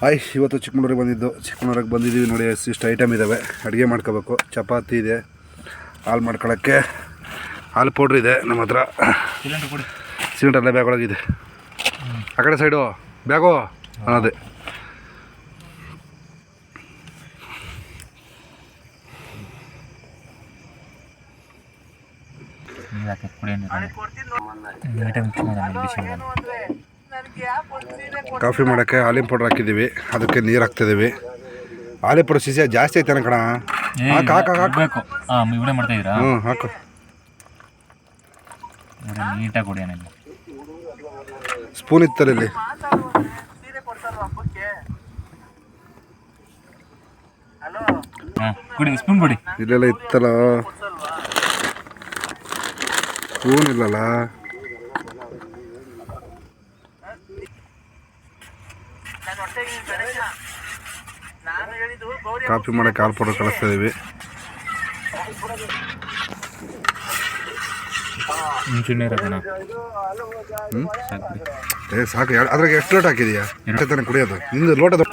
Hi, ಇವತ್ತು ಚಿಕ್ಕಮಗಳೂರಿಗೆ ಬಂದಿದ್ದೀವಿ ನೋಡಿ. ಇಷ್ಟು ಐಟಮ್ ಇದ್ದಾವೆ, ಅಡುಗೆ ಮಾಡ್ಕೋಬೇಕು. ಚಪಾತಿ ಇದೆ, ಹಾಲು ಮಾಡ್ಕೊಳ್ಳೋಕ್ಕೆ ಹಾಲು ಪೌಡ್ರ್ ಇದೆ ನಮ್ಮ ಹತ್ರ. ಸಿಲಿಂಡರ್ ಎಲ್ಲ ಬ್ಯಾಗ್ ಒಳಗಿದೆ. ಆ ಕಡೆ ಸೈಡು ಬ್ಯಾಗು ಅನ್ನೋದೇ. ಕಾಫಿ ಮಾಡೋಕ್ಕೆ ಹಾಲಿನ ಪೌಡ್ರ್ ಹಾಕಿದ್ದೀವಿ, ಅದಕ್ಕೆ ನೀರು ಹಾಕ್ತಿದ್ದೀವಿ. ಹಾಲಿನ ಪೌಡ್ರ್ ಸಿಸಿ ಜಾಸ್ತಿ ಐತೆ ಕಣ. ಹಾಕಬೇಕು. ವಿಡಿಯೋ ಮಾಡ್ತಾ ಇದ್ದೀರಾ? ಹ್ಞೂ, ಹಾಕು. ನೀಟಾಗಿ ಕೊಡಿ. ಸ್ಪೂನ್ ಇತ್ತಲ್ಲ ಇಲ್ಲಿ. ಕೊಡಿ, ಸ್ಪೂನ್ ಕೊಡಿ. ಇಲ್ಲೆಲ್ಲ ಇತ್ತಲ್ಲ, ಸ್ಪೂನ್ ಇಲ್ಲಲ್ಲ. ಕಾಫಿ ಮಾಡೋಕ್ಕೆ ಹಾಲು ಪೌಡರ್ ಕಳಿಸ್ತಾ ಇದೀವಿ. ಸಾಕು. ಅದ್ರಾಗ ಎಷ್ಟು ಲೋಟ ಹಾಕಿದೀಯಾ? ತಾನೆ ಕುಡಿಯೋದು. ನಿಂದು ಲೋಟದ